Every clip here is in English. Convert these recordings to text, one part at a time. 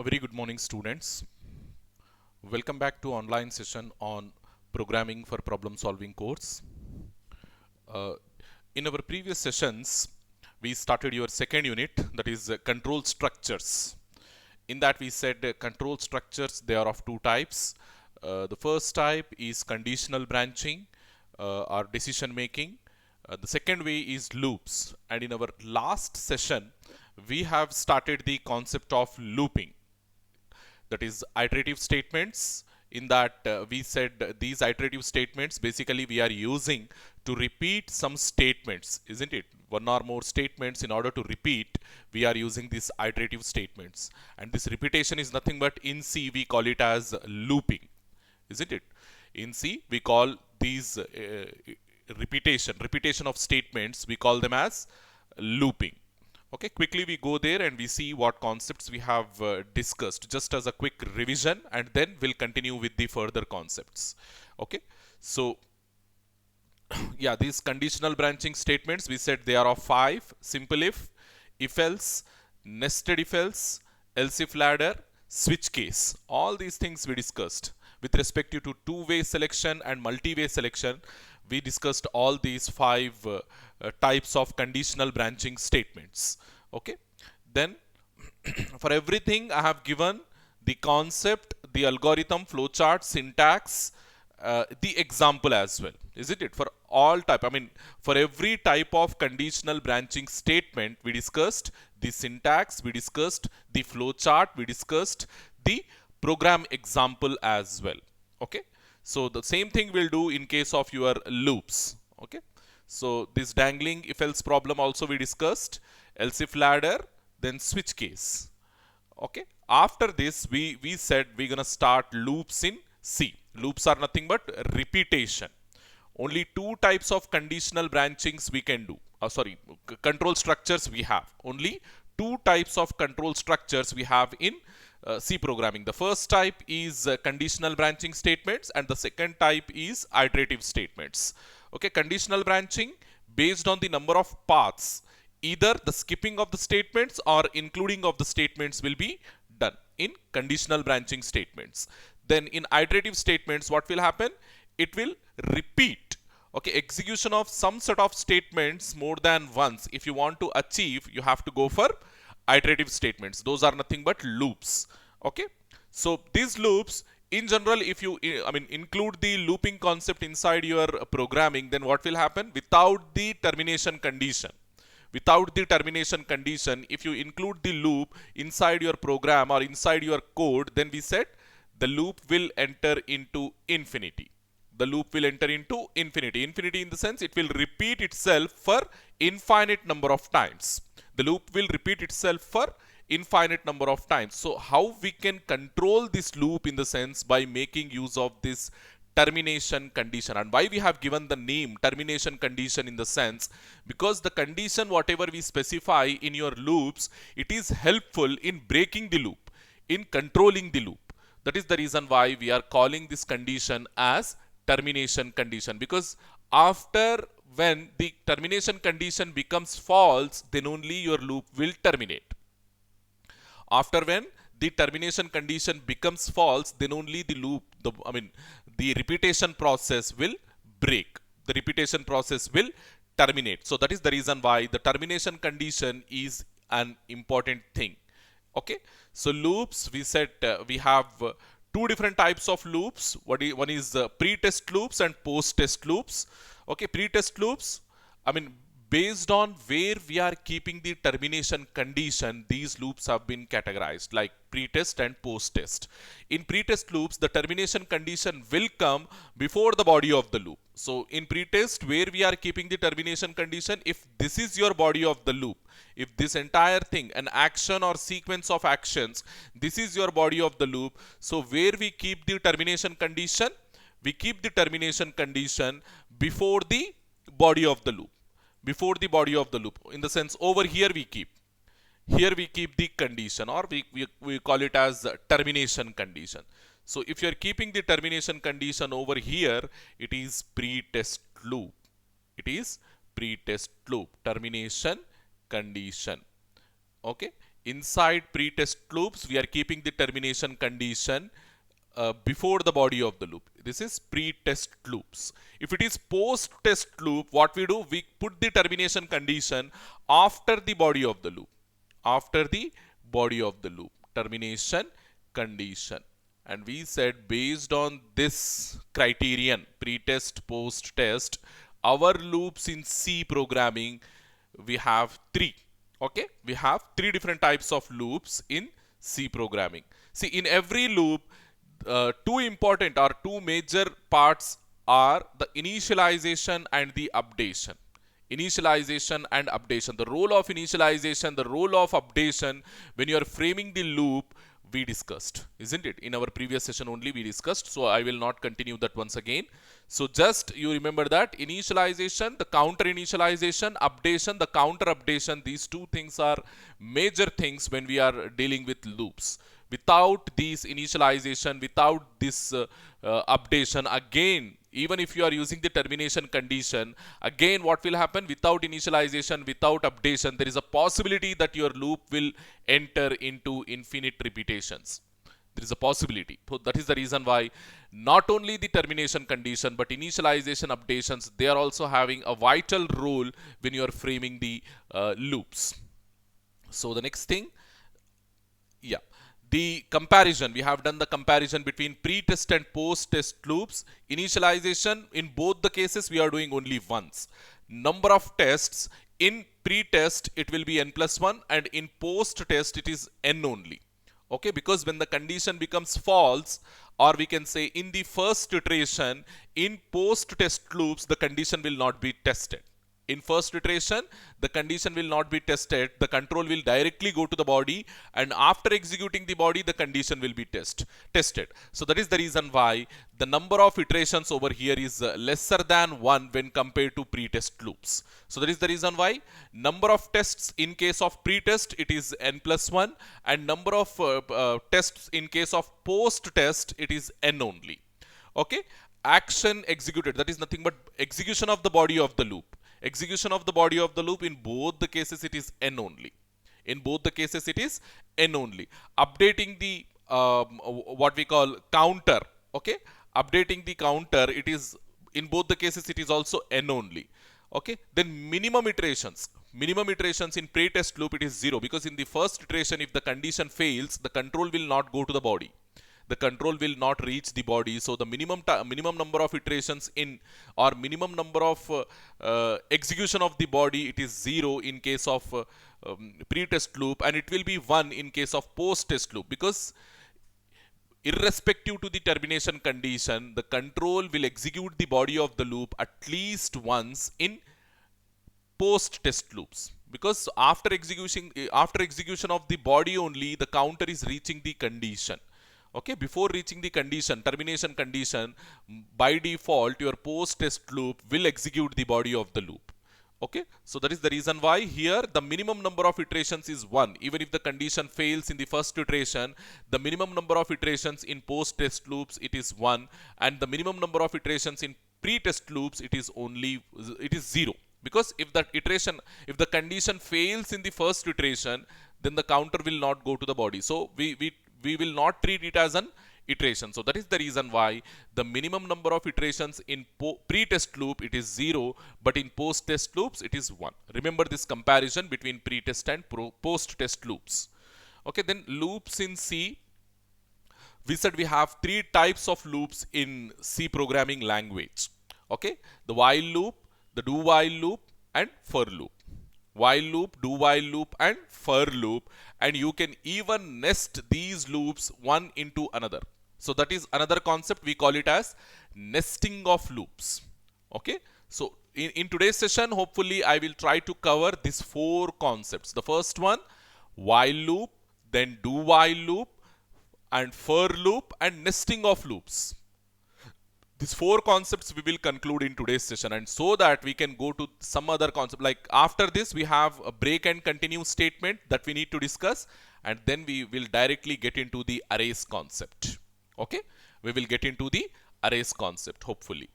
A very good morning, students. Welcome back to online session on programming for problem solving course. Uh, in our previous sessions, we started your second unit, that is control structures. In that we said control structures, they are of two types. The first type is conditional branching or decision making. The second way is loops. And in our last session, we have started the concept of looping, that is iterative statements. In that we said these iterative statements basically we are using to repeat some statements, isn't it? One or more statements, in order to repeat, we are using these iterative statements, and this repetition is nothing but in C we call it as looping, isn't it? In C we call these repetition of statements, we call them as looping. Okay, quickly we go there and we see what concepts we have discussed, just as a quick revision, and then we'll continue with the further concepts. Okay, so yeah, these conditional branching statements, we said they are of five: simple if else, nested else if ladder, switch case. All these things we discussed. With respect to two-way selection and multi-way selection, we discussed all these five types of conditional branching statements. Okay, then for everything I have given the concept, the algorithm, flowchart, syntax, the example as well, isn't it? For all type, I mean, for every type of conditional branching statement, we discussed the syntax, we discussed the flowchart, we discussed the program example as well. Okay, so the same thing we'll do in case of your loops. Okay, so this dangling if else problem also we discussed, else if ladder, then switch case. Okay, after this we said we're gonna start loops in C. Loops are nothing but repetition. Only two types of conditional branchings we can do. Control structures we have. Only two types of control structures we have in C programming. The first type is conditional branching statements, and the second type is iterative statements. Okay, conditional branching based on the number of paths. Either the skipping of the statements or including of the statements will be done in conditional branching statements. Then in iterative statements, what will happen? It will repeat. Okay, execution of some set of statements more than once. If you want to achieve, you have to go for iterative statements. Those are nothing but loops. Okay, so these loops in general, if you include the looping concept inside your programming, then what will happen? Without the termination condition, if you include the loop inside your program or inside your code, then we said the loop will enter into infinity. The loop will enter into infinity. Infinity in the sense it will repeat itself for infinite number of times. The loop will repeat itself for infinite number of times. So how we can control this loop in the sense by making use of this termination condition. And why we have given the name termination condition in the sense, because the condition whatever we specify in your loops, it is helpful in breaking the loop, in controlling the loop. That is the reason why we are calling this condition as termination condition, because after when the termination condition becomes false, then only your loop will terminate. After when the termination condition becomes false, then only the loop, the repetition process will break. The repetition process will terminate. So that is the reason why the termination condition is an important thing. Okay, so loops, we said we have two different types of loops. One is pre-test loops and post-test loops. Okay, pre-test loops, based on where we are keeping the termination condition, these loops have been categorized like pre-test and post-test. In pre-test loops, the termination condition will come before the body of the loop. So in pre-test, where we are keeping the termination condition, if this is your body of the loop, if this entire thing, an action or sequence of actions, this is your body of the loop, so where we keep the termination condition, we keep the termination condition before the body of the loop. Before the body of the loop, in the sense over here we keep the condition, or we call it as termination condition. So if you are keeping the termination condition over here, it is pre-test loop. Termination condition. Okay, Inside pre-test loops, we are keeping the termination condition before the body of the loop. This is pre-test loops. If it is post-test loop, what we do? We put the termination condition after the body of the loop. After the body of the loop. Termination condition. And we said based on this criterion, pre-test, post-test, our loops in C programming, we have three. Okay, we have three different types of loops in C programming. See, in every loop, two important or two major parts are the initialization and the updation. Initialization and updation. The role of initialization, the role of updation when you are framing the loop, we discussed, isn't it? In our previous session only we discussed, so I will not continue that once again. So just you remember that initialization, the counter initialization, updation, the counter updation, these two things are major things when we are dealing with loops. Without these initialization, without this updation, again, even if you are using the termination condition, again what will happen? Without initialization, without updation, there is a possibility that your loop will enter into infinite repetitions. There is a possibility. So that is the reason why not only the termination condition but initialization, updations, they are also having a vital role when you are framing the loops. So the next thing, yeah, the comparison, we have done the comparison between pre-test and post-test loops. Initialization, in both the cases we are doing only once. Number of tests, in pre-test it will be n+1 and in post-test it is n only. Okay, because when the condition becomes false, or we can say in the first iteration, in post-test loops the condition will not be tested. In first iteration, the condition will not be tested. The control will directly go to the body, and after executing the body, the condition will be tested. So that is the reason why the number of iterations over here is lesser than 1 when compared to pre-test loops. So that is the reason why number of tests in case of pre-test it is n+1, and number of tests in case of post-test it is n only. Okay, action executed, that is nothing but execution of the body of the loop. Execution of the body of the loop, in both the cases it is n only. In both the cases it is n only. Updating the what we call counter, okay, updating the counter, it is in both the cases it is also n only. Okay, then minimum iterations in pre-test loop it is 0, because in the first iteration if the condition fails, the control will not go to the body. The control will not reach the body. So the minimum number of iterations in, or minimum number of execution of the body, it is 0 in case of pre-test loop, and it will be 1 in case of post-test loop, because irrespective to the termination condition, the control will execute the body of the loop at least once in post-test loops, because after execution of the body only, the counter is reaching the condition. Okay, before reaching the condition, termination condition, by default your post-test loop will execute the body of the loop. Okay, so that is the reason why here the minimum number of iterations is 1. Even if the condition fails in the first iteration, the minimum number of iterations in post-test loops it is 1, and the minimum number of iterations in pre-test loops it is 0. Because if the condition fails in the first iteration, then the counter will not go to the body. So we will not treat it as an iteration. So that is the reason why the minimum number of iterations in pre-test loop it is 0, but in post-test loops it is 1. Remember this comparison between pre-test and post-test loops. Okay, then loops in C. We said we have three types of loops in C programming language. Okay, the while loop, the do while loop, and for loop. While loop, do while loop, and for loop, and you can even nest these loops one into another. So that is another concept, we call it as nesting of loops. Okay, so in today's session hopefully I will try to cover these 4 concepts. The first one, while loop, then do while loop, and for loop, and nesting of loops. These 4 concepts we will conclude in today's session, and so that we can go to some other concept, like after this we have a break and continue statement that we need to discuss, and then we will directly get into the arrays concept. Okay, we will get into the arrays concept hopefully.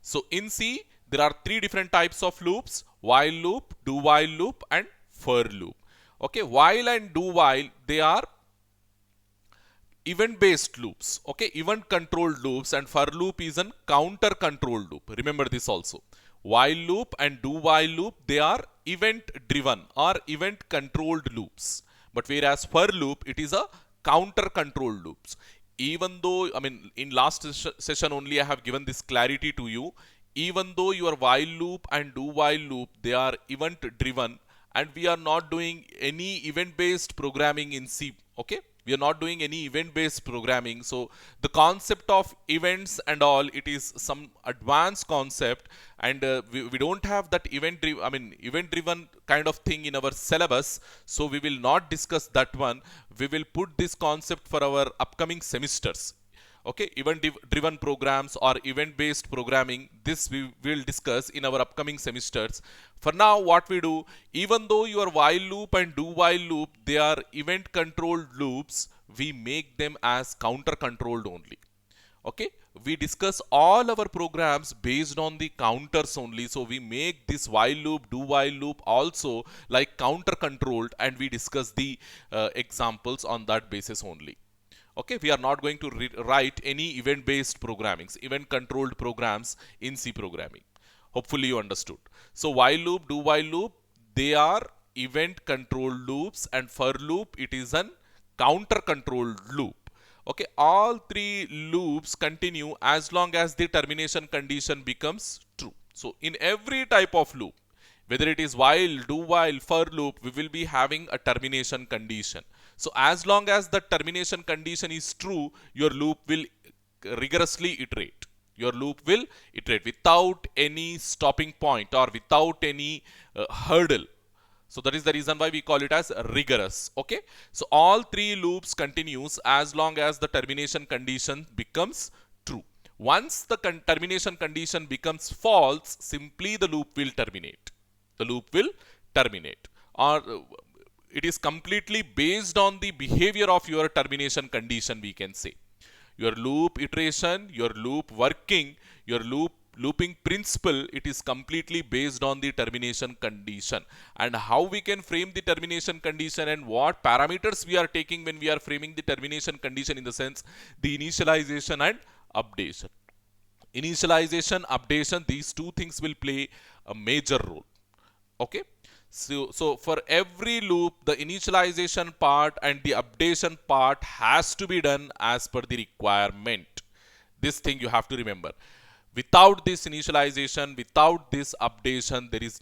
So in C there are 3 different types of loops: while loop, do while loop, and for loop. Okay, while and do while, they are event based loops. Okay, event controlled loops, and for loop is an counter controlled loop. Remember this also. While loop and do while loop, they are event driven or event controlled loops, but whereas for loop it is a counter controlled loops. Even though, I mean, in last session only I have given this clarity to you. Even though your while loop and do while loop, they are event driven, and we are not doing any event based programming in C. Okay, we are not doing any event based programming. So the concept of events and all, it is some advanced concept, and we don't have that event driven kind of thing in our syllabus, so we will not discuss that one. We will put this concept for our upcoming semesters. Okay, event driven programs or event based programming, this we will discuss in our upcoming semesters. For now, what we do, even though your while loop and do while loop, they are event controlled loops, we make them as counter controlled only. Okay, we discuss all our programs based on the counters only, so we make this while loop, do while loop also like counter controlled, and we discuss the examples on that basis only. Okay, we are not going to write any event based programmings, event controlled programs in C programming. Hopefully you understood. So while loop, do while loop, they are event controlled loops, and for loop it is an counter controlled loop. Okay, all three loops continue as long as the termination condition becomes true. So in every type of loop, whether it is while, do while, for loop, we will be having a termination condition. So as long as the termination condition is true, your loop will rigorously iterate. Your loop will iterate without any stopping point or without any hurdle. So that is the reason why we call it as rigorous. Okay, so all three loops continues as long as the termination condition becomes true. Once the termination condition becomes false, simply the loop will terminate. The loop will terminate, or it is completely based on the behavior of your termination condition, we can say. Your loop iteration, your loop working, your looping principle, it is completely based on the termination condition. And how we can frame the termination condition and what parameters we are taking when we are framing the termination condition, in the sense the initialization and updation. Initialization, updation, these two things will play a major role. Okay, so for every loop, the initialization part and the updation part has to be done as per the requirement. This thing you have to remember. Without this initialization, without this updation, there is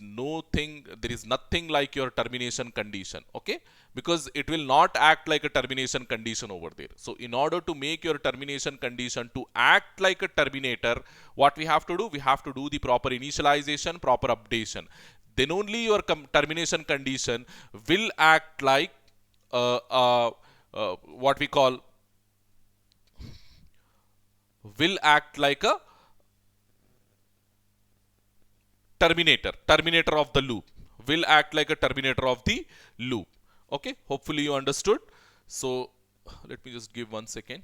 nothing like your termination condition. Okay, because it will not act like a termination condition over there. So in order to make your termination condition to act like a terminator, what we have to do, we have to do the proper initialization, proper updation. Then only your termination condition will act like what we call, will act like a terminator of the loop, will act like a terminator of the loop. Okay, hopefully you understood. So let me just give 1 second.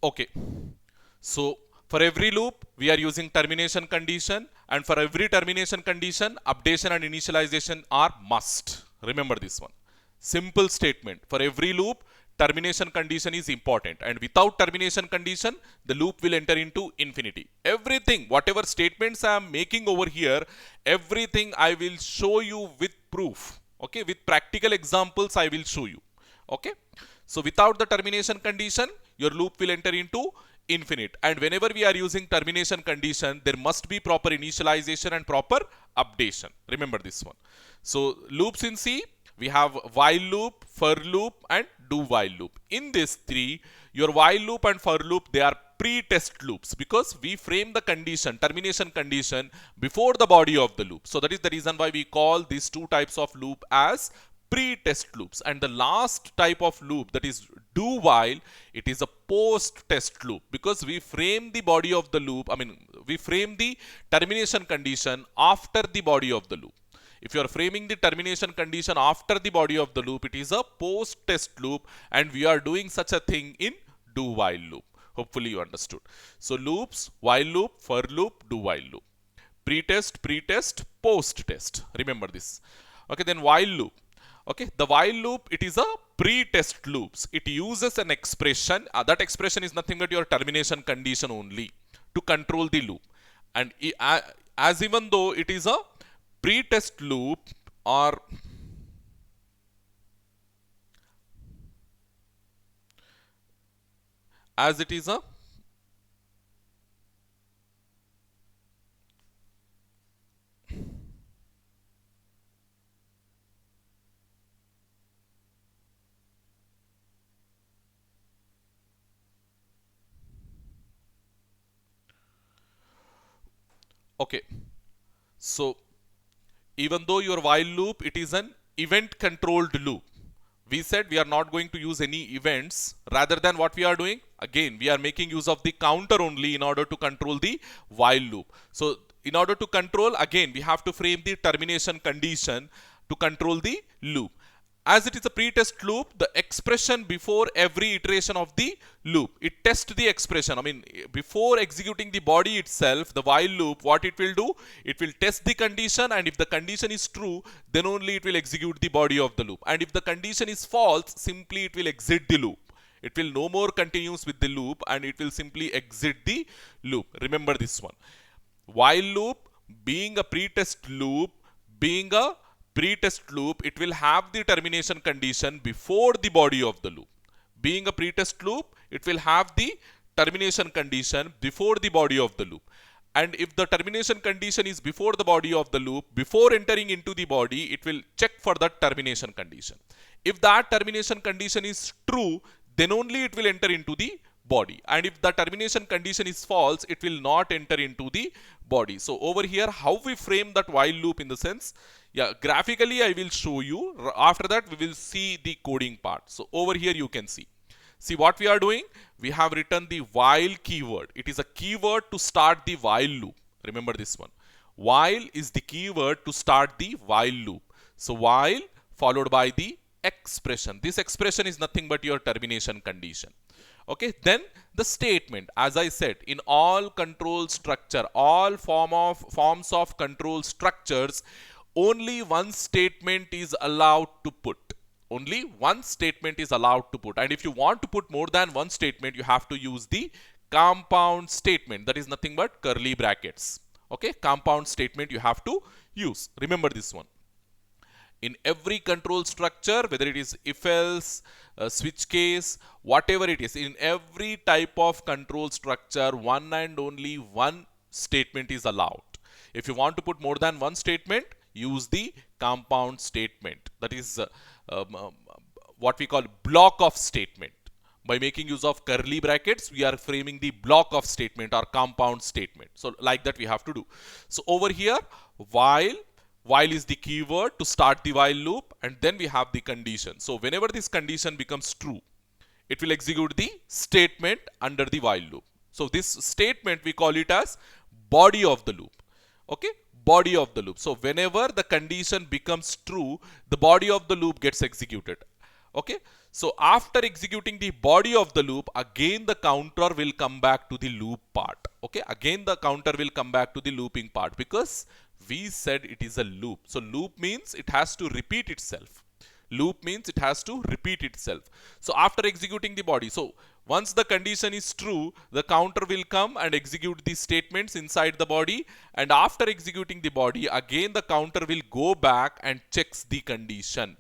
Okay, so for every loop we are using termination condition, and for every termination condition, updation and initialization are must. Remember this one. Simple statement. For every loop, termination condition is important, and without termination condition, the loop will enter into infinity. Everything, whatever statements I am making over here, everything I will show you with proof. Okay, with practical examples I will show you. Okay, so without the termination condition, your loop will enter into infinite, and whenever we are using termination condition, there must be proper initialization and proper updation. Remember this one. So loops in C, we have while loop, for loop, and do while loop. In these three, your while loop and for loop, they are pre-test loops, because we frame the condition, termination condition, before the body of the loop. So that is the reason why we call these two types of loop as pre-test loops. And the last type of loop, that is do while, it is a post-test loop, because we frame the body of the loop, we frame the termination condition after the body of the loop. If you are framing the termination condition after the body of the loop, it is a post-test loop, and we are doing such a thing in do while loop. Hopefully you understood. So loops: while loop, for loop, do while loop. Pre-test, post-test. Remember this. Okay, then while loop. Okay, the while loop, it is a pre-test loops. It uses an expression. That expression is nothing but your termination condition only to control the loop. And as even though it is a pre-test loop, or as it is a okay, so even though your while loop, it is an event controlled loop. We said we are not going to use any events. Rather than, what we are doing, again, we are making use of the counter only in order to control the while loop. So in order to control, again, we have to frame the termination condition to control the loop. As it is a pre-test loop, the expression before every iteration of the loop, it tests the expression. Before executing the body itself, the while loop, what it will do, it will test the condition, and if the condition is true, then only it will execute the body of the loop. And if the condition is false, simply it will exit the loop. It will no more continues with the loop, and it will simply exit the loop. Remember this one. While loop, being a pre-test loop, it will have the termination condition before the body of the loop. Being a pre-test loop, it will have the termination condition before the body of the loop. And if the termination condition is before the body of the loop, before entering into the body, it will check for that termination condition. If that termination condition is true, then only it will enter into the body. And if the termination condition is false, it will not enter into the body. So over here, how we frame that while loop, in the sense, graphically I will show you. After that, we will see the coding part. So over here you can see. See what we are doing? We have written the while keyword. It is a keyword to start the while loop. Remember this one. While is the keyword to start the while loop. So while followed by the expression. This expression is nothing but your termination condition. Okay, then the statement, as I said, in all control structure, all forms of control structures, only one statement is allowed to put. Only one statement is allowed to put. And if you want to put more than one statement, you have to use the compound statement. That is nothing but curly brackets. Okay, compound statement you have to use. Remember this one. In every control structure, whether it is if else, switch case, whatever it is, in every type of control structure, one and only one statement is allowed. If you want to put more than one statement, use the compound statement. That is what we call block of statement. By making use of curly brackets, we are framing the block of statement or compound statement. So like that we have to do. So over here, while is the keyword to start the while loop, and then we have the condition. So whenever this condition becomes true, it will execute the statement under the while loop. So this statement, we call it as body of the loop. Okay, body of the loop. So whenever the condition becomes true, the body of the loop gets executed. Okay, so after executing the body of the loop, again the counter will come back to the loop part. Okay, again the counter will come back to the looping part, because we said it is a loop. So loop means it has to repeat itself. Loop means it has to repeat itself. So after executing the body, so once the condition is true, the counter will come and execute the statements inside the body. And after executing the body, again the counter will go back and checks the condition.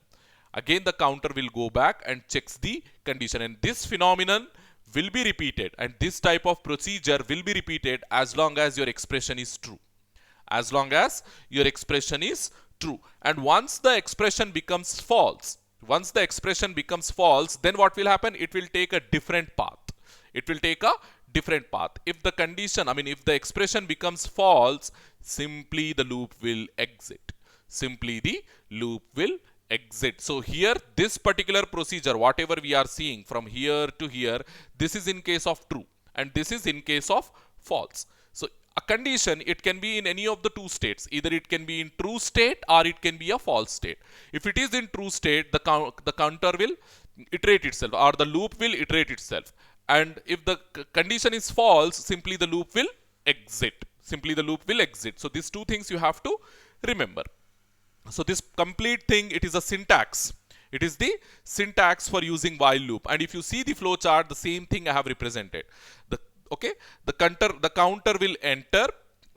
Again the counter will go back and checks the condition. And this phenomenon will be repeated. And this type of procedure will be repeated as long as your expression is true. As long as your expression is true. And once the expression becomes false, then what will happen? It will take a different path. It will take a different path. If the condition, if the expression becomes false, simply the loop will exit. Simply the loop will exit. So here, this particular procedure, whatever we are seeing from here to here, this is in case of true and this is in case of false. So a condition, it can be in any of the two states. Either it can be in true state or it can be a false state. If it is in true state, the counter will iterate itself or the loop will iterate itself. And if the condition is false, simply the loop will exit. Simply the loop will exit. So these two things you have to remember. So this complete thing, it is a syntax. It is the syntax for using while loop. And if you see the flow chart, the same thing I have represented. The counter will enter.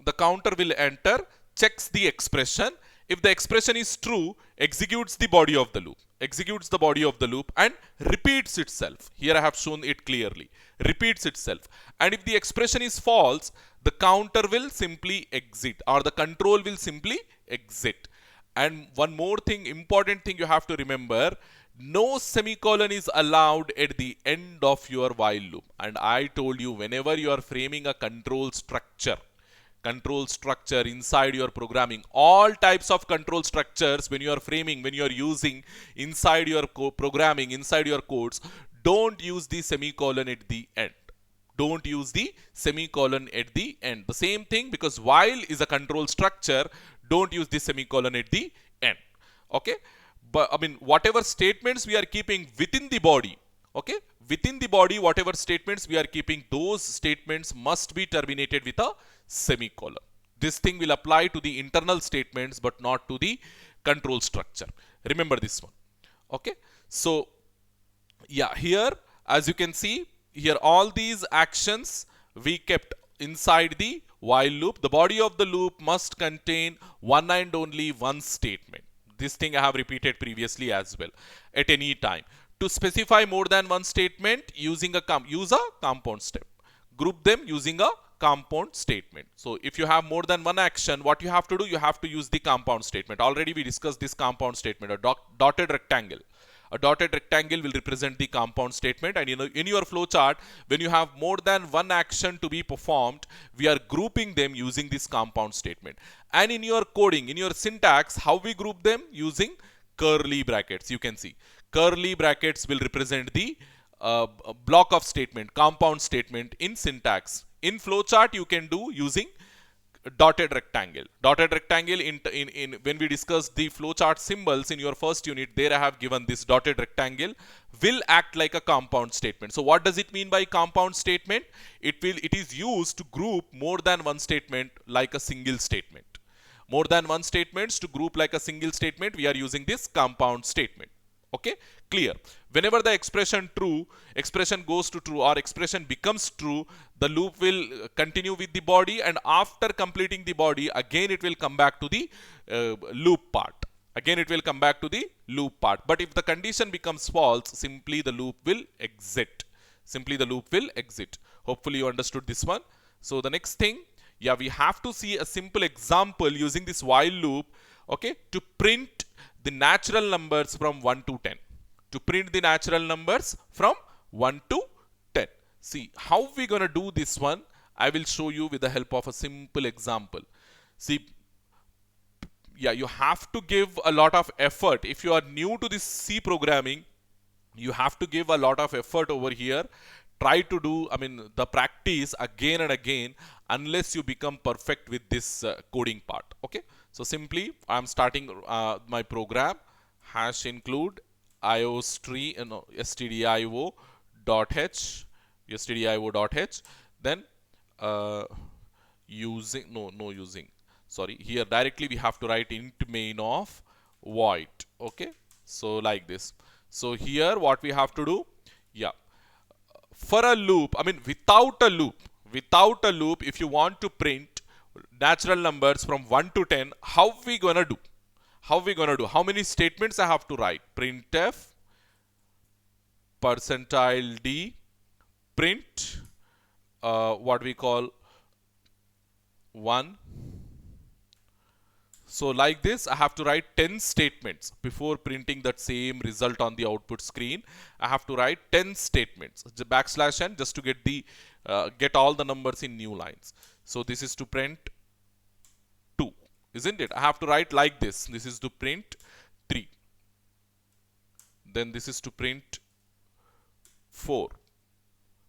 The counter will enter, checks the expression. If the expression is true, executes the body of the loop. Executes the body of the loop and repeats itself. Here I have shown it clearly. Repeats itself. And if the expression is false, the counter will simply exit or the control will simply exit. And one more thing, important thing you have to remember, no semicolon is allowed at the end of your while loop. And I told you, whenever you are framing a control structure inside your programming, all types of control structures, when you are framing, when you are using inside your programming, inside your codes, don't use the semicolon at the end. Don't use the semicolon at the end. The same thing, because while is a control structure, don't use the semicolon at the end. Okay? But I mean, whatever statements we are keeping within the body, okay? Within the body, whatever statements we are keeping, those statements must be terminated with a semicolon. This thing will apply to the internal statements, but not to the control structure. Remember this one. Okay? So, yeah, here, as you can see, here all these actions we kept inside the while loop. The body of the loop must contain one and only one statement. This thing I have repeated previously as well. At any time. To specify more than one statement, use a compound step. Group them using a compound statement. So if you have more than one action, what you have to do, you have to use the compound statement. Already we discussed this compound statement, a dotted rectangle. A dotted rectangle will represent the compound statement, and in your flowchart, when you have more than one action to be performed, we are grouping them using this compound statement. And in your coding, in your syntax, how we group them? Using curly brackets. You can see curly brackets will represent the block of statement, compound statement in syntax. In flowchart, you can do using dotted rectangle. Dotted rectangle in when we discuss the flowchart symbols in your first unit, there I have given this dotted rectangle will act like a compound statement. So what does it mean by compound statement? It is used to group more than one statement like a single statement. More than one statements to group like a single statement, we are using this compound statement. Okay, clear. Whenever the expression goes to true or expression becomes true, the loop will continue with the body, and after completing the body, again it will come back to the loop part. Again it will come back to the loop part. But if the condition becomes false, simply the loop will exit. Simply the loop will exit. Hopefully you understood this one. So the next thing, yeah, we have to see a simple example using this while loop, okay, to print the natural numbers from 1 to 10. To print the natural numbers from 1 to 10. See, how we gonna do this one? I will show you with the help of a simple example. See, yeah, you have to give a lot of effort. If you are new to this C programming, you have to give a lot of effort over here. Try to do, the practice again and again, unless you become perfect with this coding part. Okay. So simply, I'm starting my program, hash include stdio.h, then here directly we have to write int main of void. Okay. So like this. So here what we have to do, yeah, for a loop, without a loop, if you want to print natural numbers from 1 to 10, how we gonna do? How many statements I have to write? Printf, %d, print, what we call 1. So like this, I have to write 10 statements before printing that same result on the output screen. I have to write 10 statements, \n, just to get all the numbers in new lines. So this is to print 2, isn't it? I have to write like this. This is to print 3. then this is to print 4.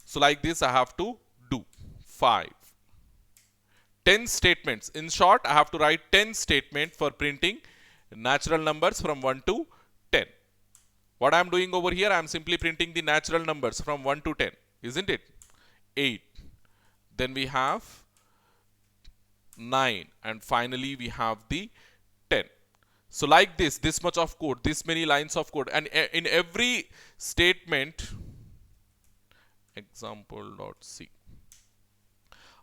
So like this I have to do 5. 10 statements. In short, I have to write 10 statements for printing natural numbers from 1 to 10. What I am doing over here, I am simply printing the natural numbers from 1 to 10, isn't it? 8. Then we have 9, and finally we have the 10. So like this much of code, this many lines of code, and in every statement, example.c.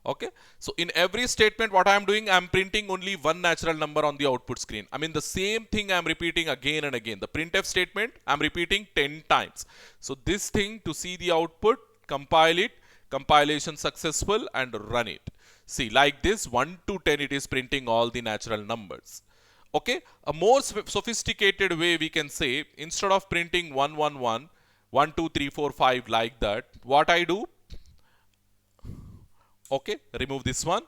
Okay, so in every statement what I am doing, I am printing only one natural number on the output screen. I mean the same thing I am repeating again and again. The printf statement I am repeating 10 times. So this thing, to see the output, compile it, compilation successful, and run it. See, like this 1 to 10 it is printing all the natural numbers. Okay, a more sophisticated way we can say, instead of printing 1 1 1 1 2 3 4 5 like that, what I do, okay, remove this one.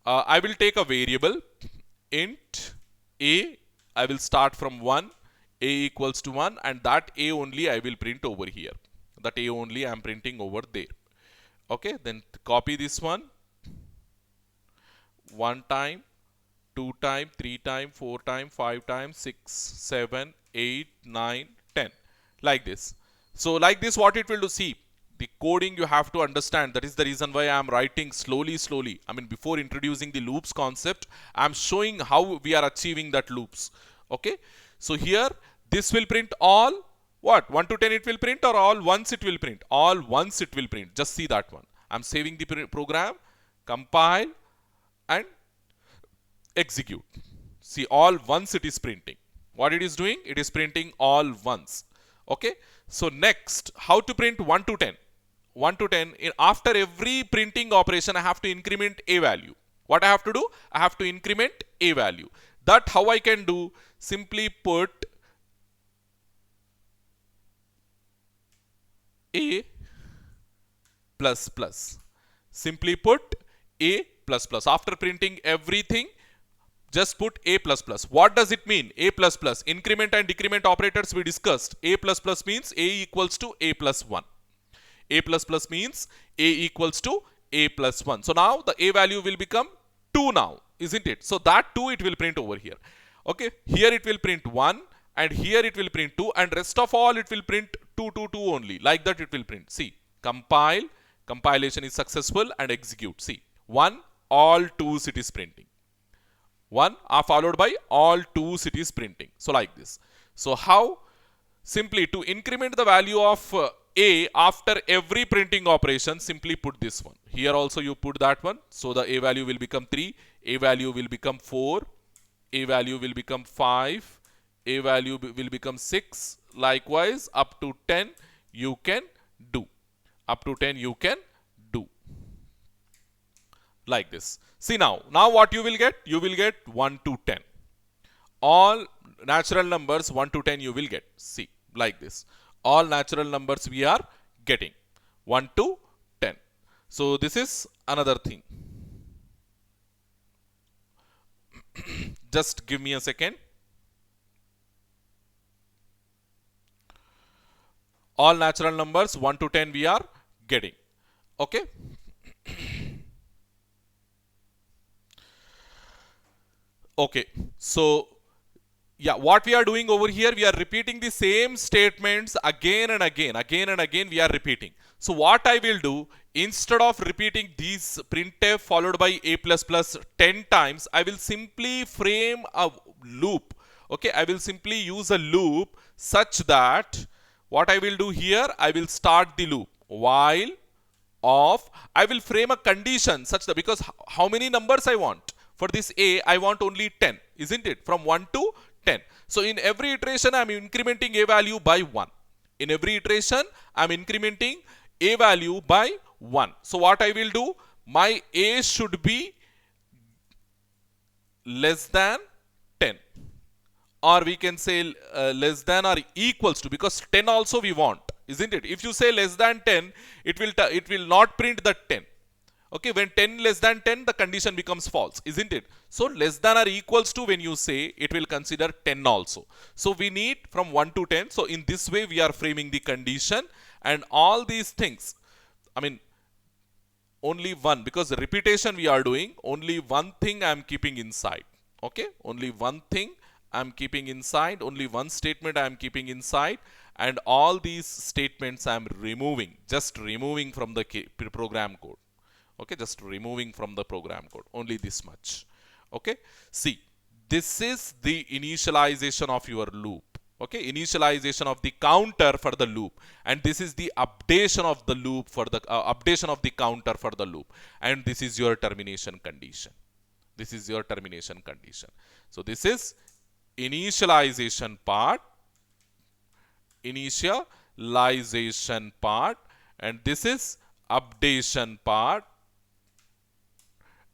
I will take a variable int a. I will start from 1, a equals to 1, and that a only I will print over here. That a only I am printing over there. Okay, then copy this one. 1 time, 2 time, 3 time, 4 time, 5 times, 6, 7, 8, 9, 10. Like this. So like this, what it will do, see, the coding you have to understand. That is the reason why I am writing slowly. I mean, before introducing the loops concept, I am showing how we are achieving that loops. Okay. So here, this will print all, what? 1 to 10 it will print, or all once it will print? All once it will print. Just see that one. I am saving the program, compile, and execute. See, all once it is printing. What it is doing? It is printing all once. Okay. So next, how to print 1 to 10? 1 to 10, after every printing operation, I have to increment a value. What I have to do? I have to increment a value. That how I can do? Simply put a plus plus. Simply put a plus plus. After printing everything, just put a plus plus. What does it mean? A plus plus. Increment and decrement operators we discussed. A plus plus means a equals to a plus 1. A plus plus means a equals to a plus 1. So now the a value will become 2 now, isn't it? So that 2 it will print over here. Okay, here it will print 1, and here it will print 2, and rest of all it will print 2 2 2 only. Like that it will print. See, compile, compilation is successful, and execute. See, 1, all 2s it is printing. 1 are followed by all 2s it is printing. So like this. So how? Simply to increment the value of a after every printing operation, simply put this one. Here also you put that one. So the a value will become 3, a value will become 4, a value will become 5, a value will become 6. Likewise, up to 10 you can do. Up to 10 you can do. Like this. See now what you will get? You will get 1 to 10. All natural numbers 1 to 10 you will get. See, like this. All natural numbers we are getting 1 to 10. So this is another thing. Just give me a second. All natural numbers 1 to 10 we are getting. Okay. Okay. So yeah, what we are doing over here, we are repeating the same statements again and again we are repeating. So what I will do, instead of repeating these printf followed by a plus plus 10 times, I will simply frame a loop. Okay, I will simply use a loop such that what I will do here, I will start the loop while of, I will frame a condition such that, because how many numbers I want? For this a, I want only 10, isn't it? From 1 to 10. So in every iteration, I am incrementing a value by 1. In every iteration, I am incrementing a value by 1. So what I will do, my a should be less than 10. Or we can say less than or equals to, because 10 also we want, isn't it? If you say less than 10, it will not print that 10. Okay, when 10 less than 10, the condition becomes false, isn't it? So less than or equals to, when you say, it will consider 10 also. So we need from 1 to 10. So in this way, we are framing the condition, and all these things, I mean, only one, because the repetition we are doing, only one thing I am keeping inside. Okay, only one thing I am keeping inside, only one statement I am keeping inside, and all these statements I am removing, just removing from the program code. Okay, just removing from the program code, only this much. Okay, see, this is the initialization of your loop. Okay, initialization of the counter for the loop, and this is the updation of the loop for the updation of the counter for the loop, and this is your termination condition. This is your termination condition. So this is initialization part, and this is updation part,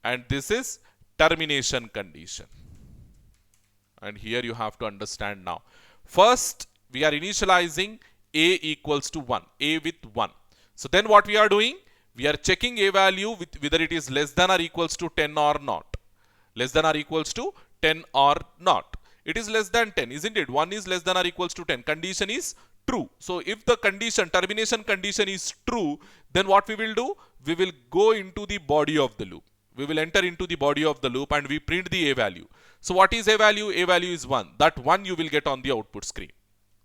and this is termination condition. And here you have to understand now. First, we are initializing a equals to 1, a with 1. So then what we are doing? We are checking a value with whether it is less than or equals to 10 or not. Less than or equals to 10 or not. It is less than 10, isn't it? 1 is less than or equals to 10. Condition is true. So if the condition, termination condition is true, then what we will do? We will go into the body of the loop. We will enter into the body of the loop and we print the a value. So what is a value? A value is 1. That 1 you will get on the output screen.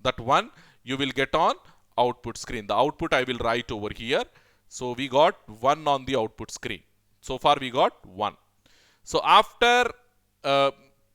That 1 you will get on output screen. The output I will write over here. So we got 1 on the output screen. So far we got 1. So after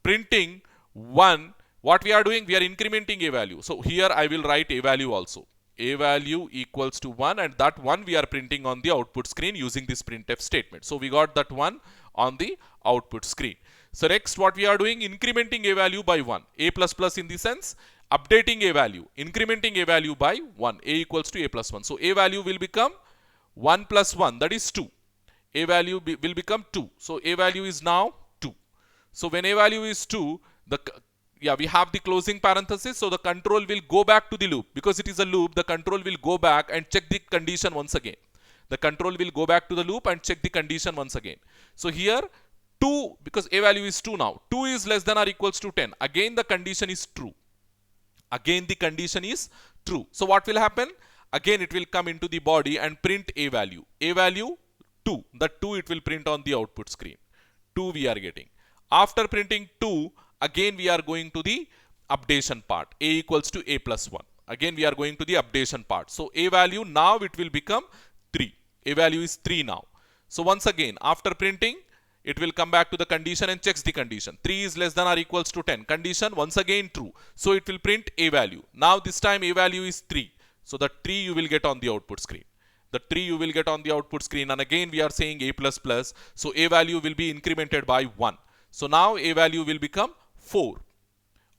printing 1, what we are doing? We are incrementing a value. So here I will write a value also. A value equals to 1, and that 1 we are printing on the output screen using this printf statement. So we got that 1 on the output screen. So next what we are doing? Incrementing a value by 1. A plus plus in the sense, updating a value, incrementing a value by 1. A equals to a plus 1. So a value will become 1 plus 1, that is 2. A value will become 2. So a value is now 2. So when a value is 2, we have the closing parenthesis, so the control will go back to the loop. Because it is a loop, the control will go back and check the condition once again. The control will go back to the loop and check the condition once again. So here 2, because a value is 2 now, 2 is less than or equals to 10. Again the condition is true. Again the condition is true. So what will happen? Again it will come into the body and print a value. A value 2. That 2 it will print on the output screen. 2 we are getting. After printing 2, again we are going to the updation part. A equals to a plus 1. Again we are going to the updation part. So a value now it will become 3. A value is 3 now. So once again after printing, it will come back to the condition and checks the condition. 3 is less than or equals to 10. Condition once again true. So it will print a value. Now this time a value is 3. So the 3 you will get on the output screen. The 3 you will get on the output screen, and again we are saying a plus plus. So a value will be incremented by 1. So now a value will become 4.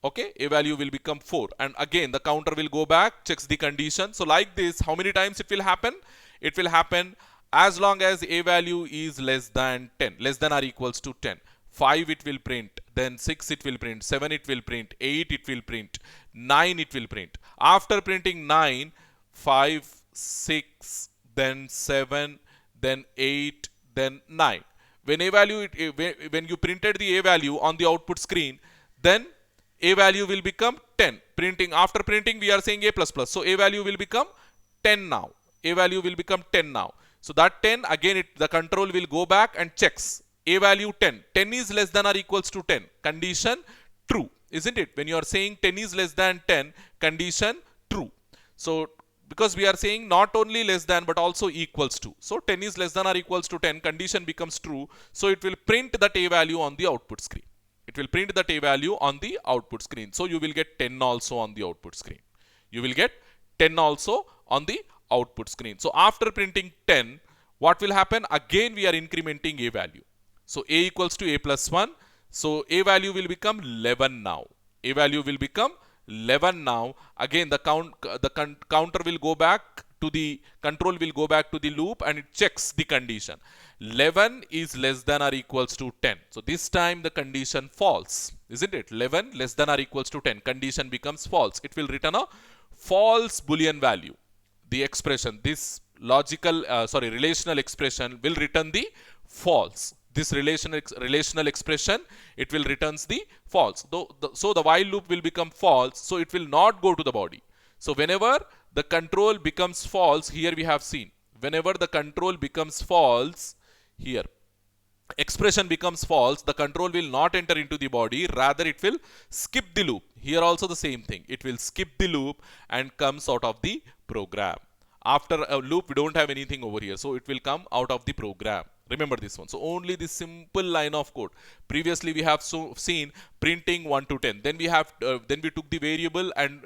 Okay, a value will become 4, and again the counter will go back, checks the condition. So like this, how many times it will happen? It will happen as long as a value is less than 10, less than or equals to 10. 5 it will print, then 6 it will print, 7 it will print, 8 it will print, 9 it will print. After printing 9, 5, 6, then 7, then 8, then 9. When a value, when you printed the a value on the output screen, then a value will become 10. Printing, after printing we are saying a plus plus. So a value will become 10 now. A value will become 10 now. So that 10, again the control will go back and checks. A value 10. 10 is less than or equals to 10. Condition true, isn't it? When you are saying 10 is less than 10, condition true. So because we are saying not only less than but also equals to. So 10 is less than or equals to 10, condition becomes true. So it will print that a value on the output screen. It will print that a value on the output screen. So you will get 10 also on the output screen. You will get 10 also on the output screen. So after printing 10, what will happen? Again we are incrementing a value. So a equals to a plus 1. So a value will become 11 now. A value will become 11 now. Again the counter will go back to the control will go back to the loop and it checks the condition. 11 is less than or equals to 10. So this time the condition false, isn't it? 11 less than or equals to 10. Condition becomes false. It will return a false Boolean value. The expression, this relational expression will return the false. This relational expression, it will returns the false. So the while loop will become false, so it will not go to the body. So whenever the control becomes false, here we have seen, whenever the control becomes false, here expression becomes false, the control will not enter into the body, rather it will skip the loop. Here also the same thing, it will skip the loop and comes out of the program. After a loop, we don't have anything over here, so it will come out of the program. Remember this one. So only this simple line of code. Previously we have seen printing 1 to 10. Then we took the variable and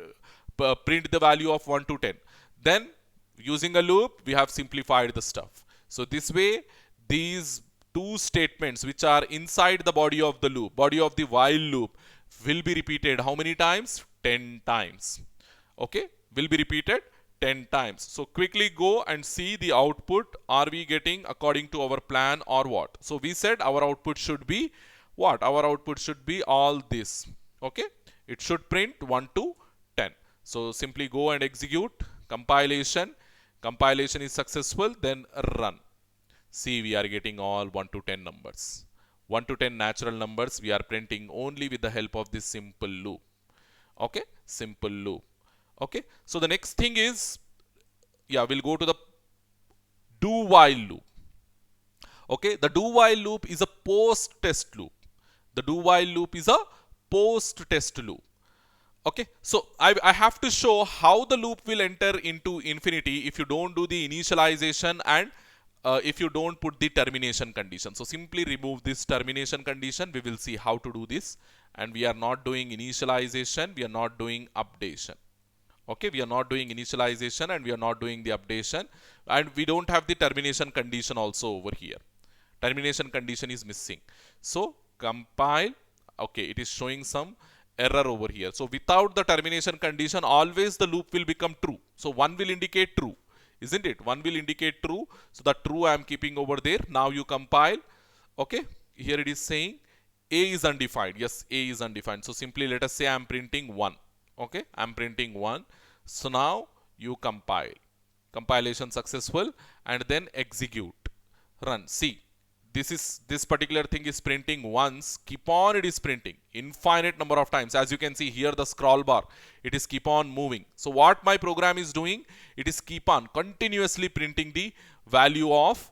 print the value of 1 to 10. Then using a loop, we have simplified the stuff. So this way, these two statements which are inside the body of the loop, body of the while loop, will be repeated how many times? 10 times. Okay, will be repeated 10 times. So quickly go and see the output. Are we getting according to our plan or what? So we said our output should be what? Our output should be all this. Okay, it should print 1 to 10. So simply go and execute compilation. Compilation is successful, then run. See, we are getting all 1 to 10 numbers. 1 to 10 natural numbers we are printing only with the help of this simple loop. Okay, simple loop. Okay, so the next thing is, yeah, we'll go to the do while loop. Okay, the do while loop is a post test loop. The do while loop is a post test loop. Okay, so I have to show how the loop will enter into infinity if you don't do the initialization and if you don't put the termination condition. So simply remove this termination condition. We will see how to do this. And we are not doing initialization, we are not doing updation. Okay, we are not doing initialization and we are not doing the updation, and we don't have the termination condition also over here. Termination condition is missing. So compile. Okay, it is showing some error over here. So without the termination condition, always the loop will become true. So 1 will indicate true, isn't it? 1 will indicate true. So the true I am keeping over there. Now you compile. Okay, here it is saying A is undefined. Yes, A is undefined. So simply let us say I am printing 1. Okay, I am printing 1. So now you compile. Compilation successful, and then execute. Run. See, this particular thing is printing once. Keep on, it is printing infinite number of times. As you can see here, the scroll bar, it is keep on moving. So what my program is doing, it is keep on continuously printing the value of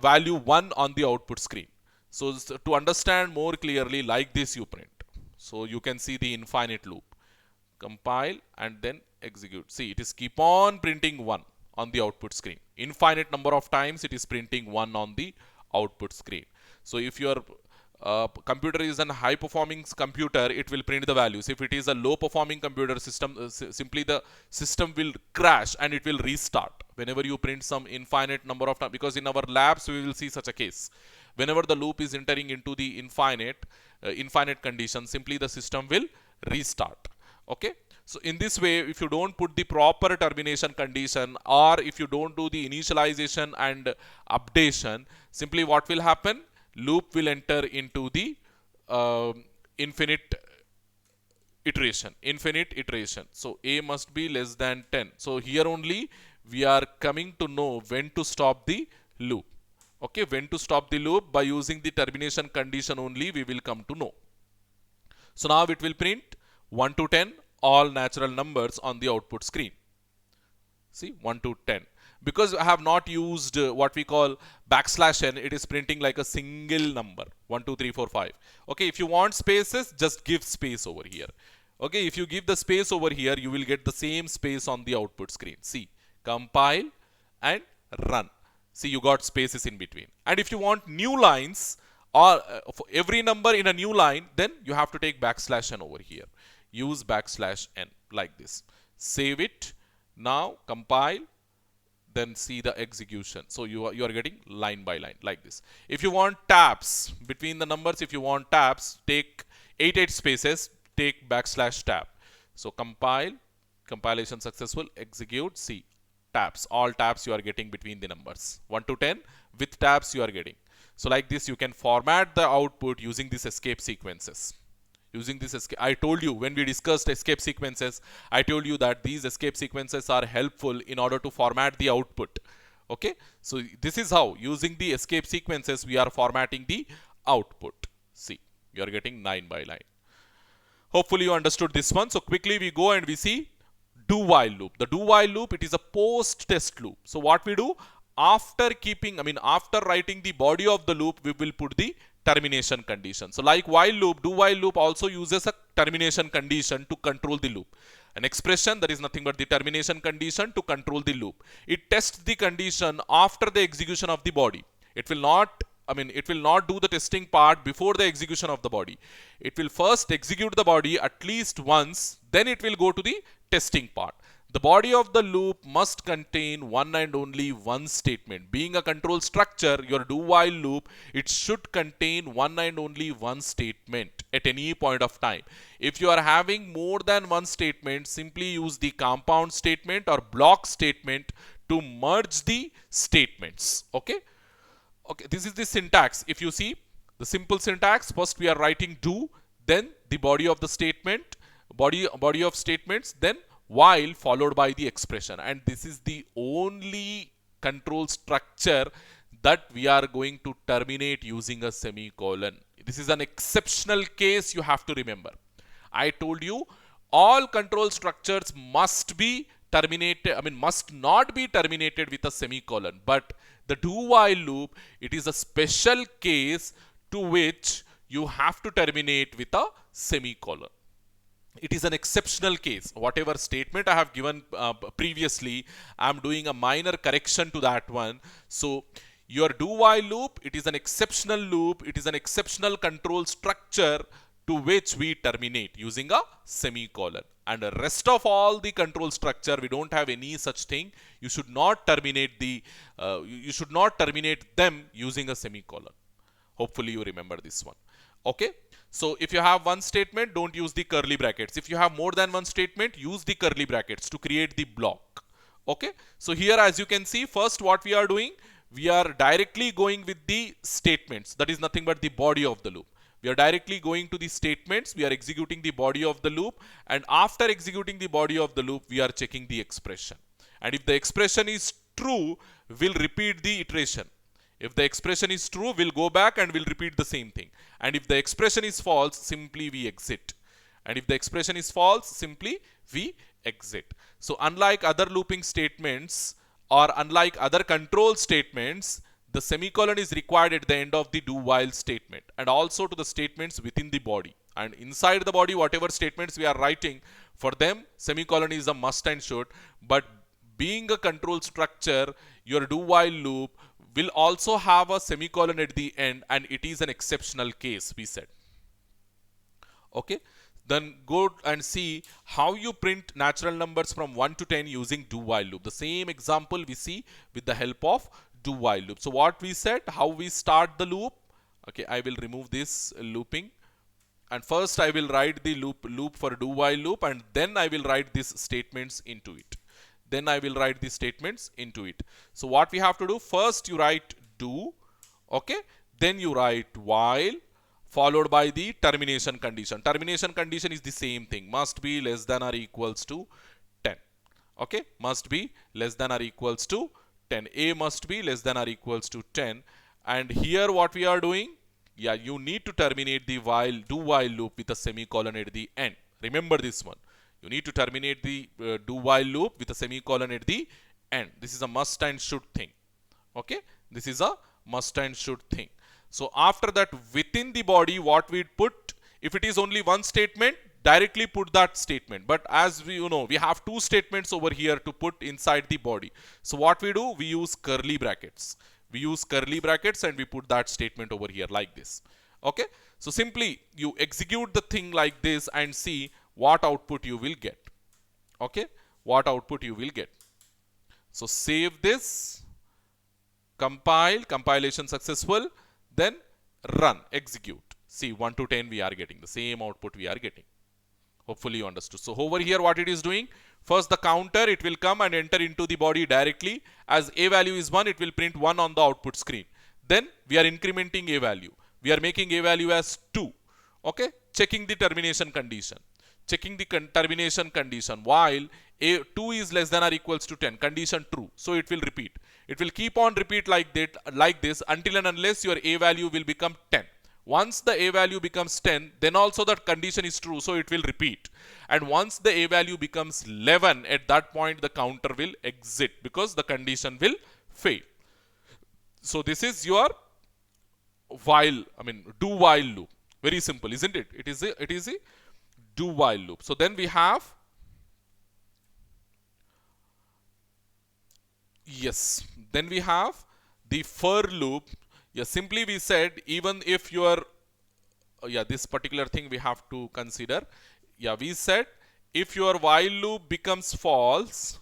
value 1 on the output screen. So to understand more clearly, like this you print. So you can see the infinite loop. Compile and then execute. See, it is keep on printing 1 on the output screen. Infinite number of times it is printing 1 on the output screen. So if your computer is a high performing computer, it will print the values. If it is a low performing computer system, simply the system will crash and it will restart whenever you print some infinite number of times, because in our labs we will see such a case. Whenever the loop is entering into the infinite condition, simply the system will restart. Okay, so in this way, if you don't put the proper termination condition, or if you don't do the initialization and updation, simply what will happen? Loop will enter into the infinite iteration. So A must be less than 10. So here only we are coming to know when to stop the loop. Okay, when to stop the loop, by using the termination condition only we will come to know. So now it will print 1 to 10, all natural numbers on the output screen. See, 1 to 10. Because I have not used what we call \n, it is printing like a single number. 1, 2, 3, 4, 5. Okay, if you want spaces, just give space over here. Okay, if you give the space over here, you will get the same space on the output screen. See, compile and run. See, you got spaces in between. And if you want new lines, or for every number in a new line, then you have to take \n over here. Use \n like this. Save it. Now compile. Then see the execution. So you are getting line by line like this. If you want tabs between the numbers, if you want tabs, take 8 spaces, take \tab. So compile, compilation successful, execute. See, tabs, all tabs you are getting between the numbers 1 to 10 with tabs you are getting. So like this you can format the output using these escape sequences. Using this escape, I told you when we discussed escape sequences, I told you that these escape sequences are helpful in order to format the output. Okay, so this is how using the escape sequences we are formatting the output. See, you are getting line by line. Hopefully you understood this one. So quickly we go and we see do while loop. The do while loop, it is a post test loop. So what we do after after writing the body of the loop, we will put the termination condition. So like while loop, do while loop also uses a termination condition to control the loop. An expression that is nothing but the termination condition to control the loop. It tests the condition after the execution of the body. It will not do the testing part before the execution of the body. It will first execute the body at least once, then it will go to the testing part. The body of the loop must contain one and only one statement. Being a control structure, your do while loop, it should contain one and only one statement at any point of time. If you are having more than one statement, simply use the compound statement or block statement to merge the statements. Okay, this is the syntax. If you see the simple syntax, first we are writing do, then the body of the statement, body of statements, then while followed by the expression. And this is the only control structure that we are going to terminate using a semicolon. This is an exceptional case, you have to remember. I told you all control structures must be terminated, must not be terminated with a semicolon. But the do while loop, it is a special case to which you have to terminate with a semicolon. It is an exceptional case. Whatever statement I have given previously, I am doing a minor correction to that one. So your do while loop, it is an exceptional loop. It is an exceptional control structure to which we terminate using a semicolon. And the rest of all the control structure, we don't have any such thing. You should not terminate them using a semicolon. Hopefully you remember this one. Okay. So if you have one statement, don't use the curly brackets. If you have more than one statement, use the curly brackets to create the block. Okay. So here, as you can see, first what we are doing, we are directly going with the statements. That is nothing but the body of the loop. We are directly going to the statements. We are executing the body of the loop. And after executing the body of the loop, we are checking the expression. And if the expression is true, we'll repeat the iteration. If the expression is true, we'll go back and we'll repeat the same thing. And if the expression is false, simply we exit. And if the expression is false, simply we exit. So unlike other looping statements or unlike other control statements, the semicolon is required at the end of the do while statement and also to the statements within the body. And inside the body, whatever statements we are writing, for them, semicolon is a must and should. But being a control structure, your do while loop will also have a semicolon at the end, and it is an exceptional case, we said. Okay, then go and see how you print natural numbers from 1 to 10 using do while loop. The same example we see with the help of do while loop. So what we said, how we start the loop. Okay, I will remove this looping, and first I will write the loop for do while loop, and then I will write these statements into it. Then I will write the statements into it. So what we have to do, first you write do, okay, then you write while, followed by the termination condition. Termination condition is the same thing, must be less than or equals to 10. Okay, must be less than or equals to 10. A must be less than or equals to 10. And here what we are doing, yeah, you need to terminate the do while loop with a semicolon at the end. Remember this one. You need to terminate the do while loop with a semicolon at the end. This is a must and should thing. Okay, this is a must and should thing. So after that, within the body, what we put, if it is only one statement, directly put that statement. But as we we have two statements over here to put inside the body. So what we do, we use curly brackets. We use curly brackets and we put that statement over here like this. Okay, so simply you execute the thing like this and see what output you will get. Okay, what output you will get. So save this, compile, compilation successful, then run, execute. See, 1 to 10 we are getting the same output we are getting. Hopefully you understood. So over here what it is doing, first the counter, it will come and enter into the body directly. As a value is 1, it will print 1 on the output screen. Then we are incrementing a value. We are making a value as 2. Okay, checking the termination condition. Checking the termination condition while 2 is less than or equals to 10, condition true, so it will repeat. It will keep on repeat like that, like this, until and unless your a value will become 10. Once the a value becomes 10, then also that condition is true, so it will repeat. And once the a value becomes 11, at that point the counter will exit because the condition will fail. So this is your do while loop. Very simple, isn't it? It is a do while loop. So then we have, yes, then we have the for loop. Yeah, simply we said, even if your this particular thing we have to consider. Yeah, we said if your while loop becomes false,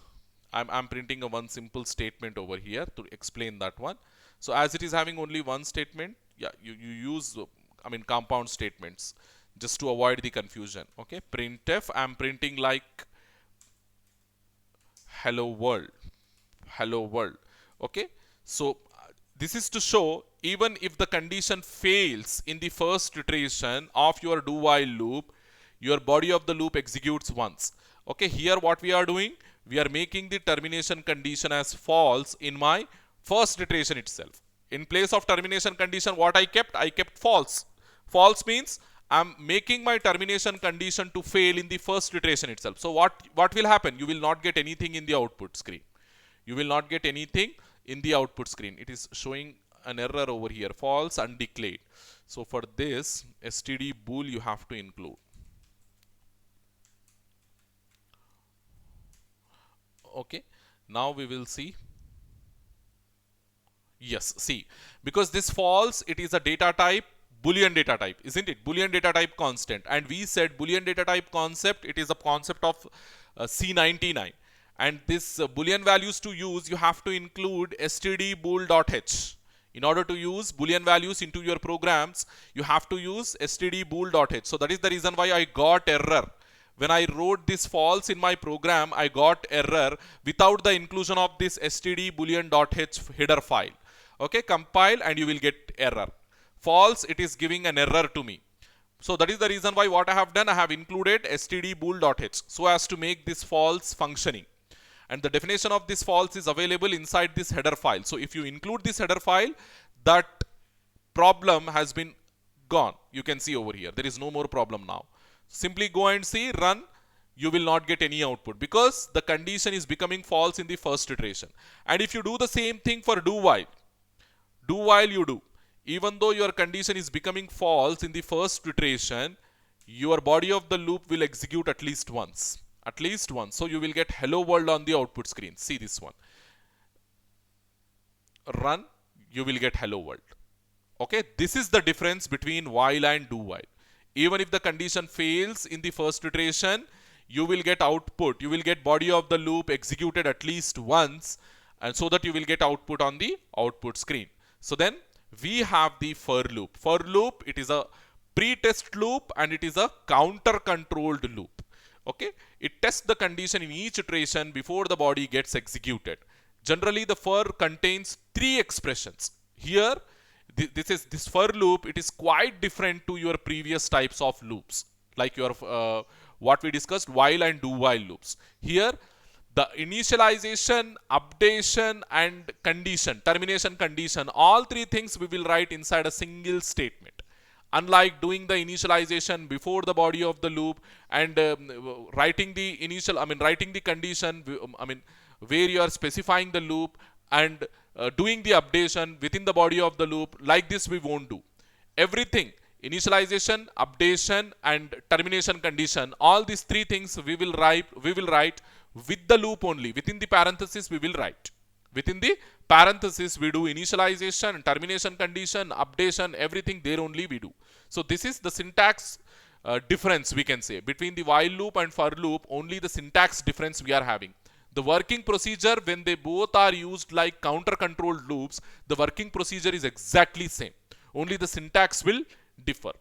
I'm printing a one simple statement over here to explain that one. So as it is having only one statement, yeah, you use compound statements just to avoid the confusion. Okay, printf, I'm printing like hello world. Okay, so this is to show, even if the condition fails in the first iteration of your do while loop, your body of the loop executes once. Okay, here what we are doing, we are making the termination condition as false in my first iteration itself. In place of termination condition, what I kept false. False means I'm making my termination condition to fail in the first iteration itself. So what will happen? You will not get anything in the output screen. You will not get anything in the output screen. It is showing an error over here, false undeclared. So for this, std bool you have to include. Okay, now we will see. Yes, see, because this false, it is a data type, Boolean data type, isn't it? Boolean data type constant. And we said Boolean data type concept, it is a concept of C99. And this Boolean values to use, you have to include stdbool.h. In order to use Boolean values into your programs, you have to use stdbool.h. So that is the reason why I got error. When I wrote this false in my program, I got error without the inclusion of this stdboolean.h header file. Okay, compile and you will get error. False, it is giving an error to me. So that is the reason why what I have done, I have included stdbool.h so as to make this false functioning. And the definition of this false is available inside this header file. So if you include this header file, that problem has been gone. You can see over here, there is no more problem now. Simply go and see, run, you will not get any output because the condition is becoming false in the first iteration. And if you do the same thing for do while you do, even though your condition is becoming false in the first iteration, your body of the loop will execute at least once. So you will get hello world on the output screen. See this one. Run, you will get hello world. Okay, this is the difference between while and do while. Even if the condition fails in the first iteration, you will get output. You will get body of the loop executed at least once, and so that you will get output on the output screen. So then we have the for loop. For loop, it is a pre-test loop and it is a counter-controlled loop. Okay, it tests the condition in each iteration before the body gets executed. Generally, the for contains 3 expressions. Here, this for loop, it is quite different to your previous types of loops, like your what we discussed, while and do while loops. Here, the initialization, updation and condition, termination condition, all 3 things we will write inside a single statement. Unlike doing the initialization before the body of the loop and writing the condition, where you are specifying the loop and doing the updation within the body of the loop, like this we won't do. Everything, initialization, updation and termination condition, all these 3 things we will write with the loop only. Within the parenthesis we will write. Within the parenthesis we do initialization, termination condition, updation, everything there only we do. So this is the syntax difference, we can say, between the while loop and for loop. Only the syntax difference we are having. The working procedure, when they both are used like counter-controlled loops, the working procedure is exactly same. Only the syntax will differ.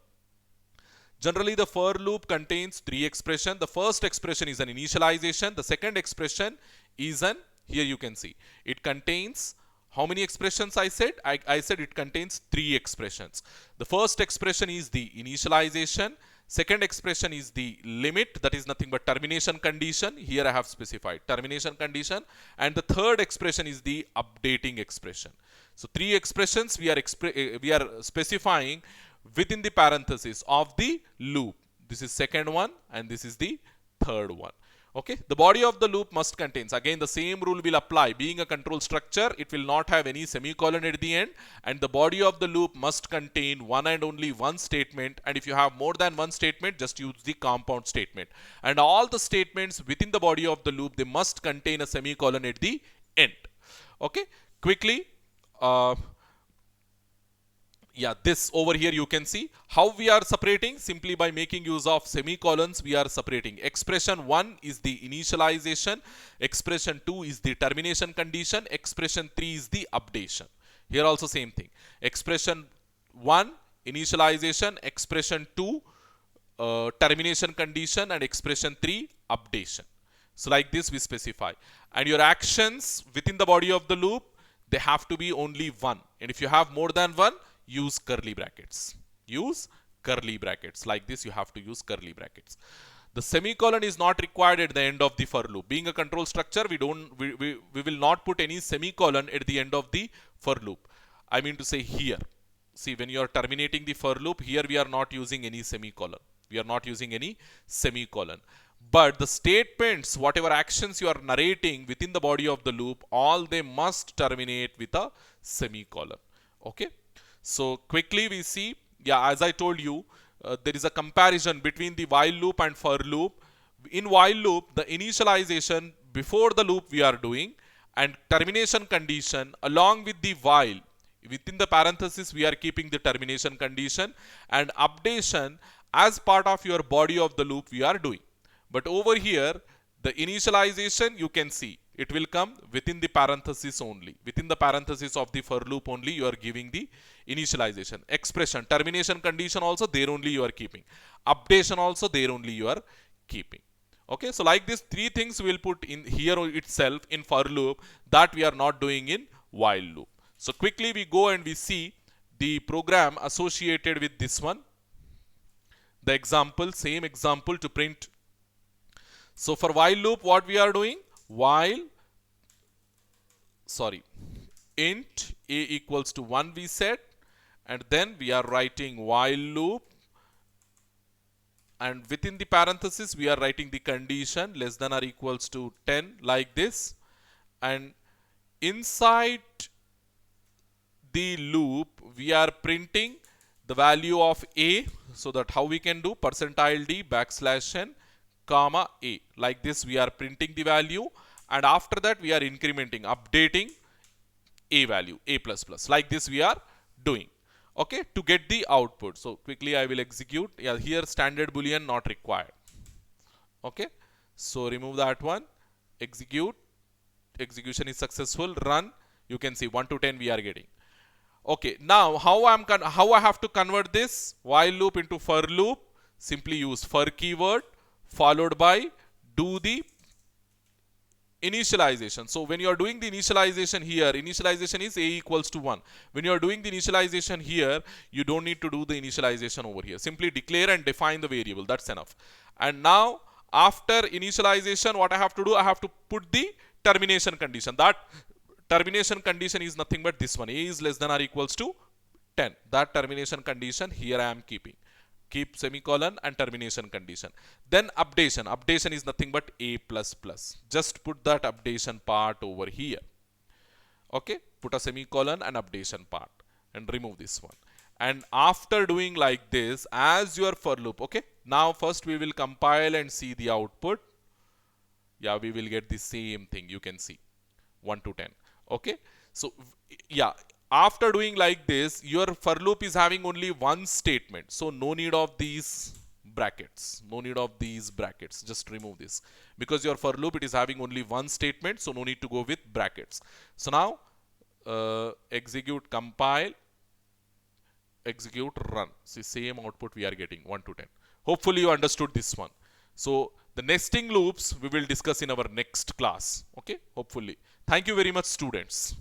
Generally, the for loop contains 3 expressions. The first expression is an initialization. The second expression is an, here you can see, it contains, how many expressions I said? I said it contains 3 expressions. The first expression is the initialization. Second expression is the limit, that is nothing but termination condition. Here I have specified termination condition. And the third expression is the updating expression. So three expressions we are specifying within the parenthesis of the loop. This is second one and this is the third one. Okay, the body of the loop must contains, again the same rule will apply. Being a control structure, it will not have any semicolon at the end, and the body of the loop must contain one and only one statement. And if you have more than one statement, just use the compound statement. And all the statements within the body of the loop, they must contain a semicolon at the end. Okay, quickly, yeah, this over here you can see how we are separating. Simply by making use of semicolons, we are separating. Expression 1 is the initialization, expression 2 is the termination condition, expression 3 is the updation. Here also same thing. Expression 1 initialization, expression 2 termination condition, and expression 3 updation. So like this we specify. And your actions within the body of the loop, they have to be only one. And if you have more than one, use curly brackets. Use curly brackets. Like this you have to use curly brackets. The semicolon is not required at the end of the for loop. Being a control structure, we will not put any semicolon at the end of the for loop. I mean to say here. See, when you are terminating the for loop, here we are not using any semicolon. We are not using any semicolon. But the statements, whatever actions you are narrating within the body of the loop, all they must terminate with a semicolon. Okay. So quickly we see, yeah, as I told you, there is a comparison between the while loop and for loop. In while loop, the initialization before the loop we are doing, and termination condition along with the while. Within the parenthesis, we are keeping the termination condition, and updation as part of your body of the loop we are doing. But over here, the initialization, you can see, it will come within the parenthesis only. Within the parenthesis of the for loop only, you are giving the initialization. Expression, termination condition also, there only you are keeping. Updation also, there only you are keeping. Okay, so like this, three things we will put in here itself in for loop that we are not doing in while loop. So quickly we go and we see the program associated with this one. The example, same example to print. So for while loop, what we are doing? While, int a equals to 1 we set, and then we are writing while loop, and within the parenthesis we are writing the condition less than or equals to 10, like this. And inside the loop we are printing the value of a, so that how we can do %d \n comma a. Like this we are printing the value, and after that we are incrementing, updating a value, a++. Like this we are doing. Okay, to get the output. So quickly I will execute. Yeah, here standard boolean not required. Okay, so remove that one. Execute. Execution is successful. Run. You can see 1 to 10 we are getting. Okay, now how I have to convert this while loop into for loop? Simply use for keyword followed by do the initialization. So when you are doing the initialization here, initialization is a equals to 1. When you are doing the initialization here, you don't need to do the initialization over here. Simply declare and define the variable. That's enough. And now after initialization, what I have to do? I have to put the termination condition. That termination condition is nothing but this one. A is less than or equals to 10. That termination condition here I am keeping. Keep semicolon and termination condition. Then updation. Updation is nothing but a++. Just put that updation part over here. Okay, put a semicolon and updation part and remove this one. And after doing like this, as your for loop, okay, now first we will compile and see the output. Yeah, we will get the same thing. You can see 1 to 10. Okay, so yeah, after doing like this, your for loop is having only one statement. So no need of these brackets. No need of these brackets. Just remove this. Because your for loop, it is having only one statement. So no need to go with brackets. So now execute, compile, execute, run. See, same output we are getting 1 to 10. Hopefully you understood this one. So the nesting loops we will discuss in our next class. Okay, hopefully. Thank you very much, students.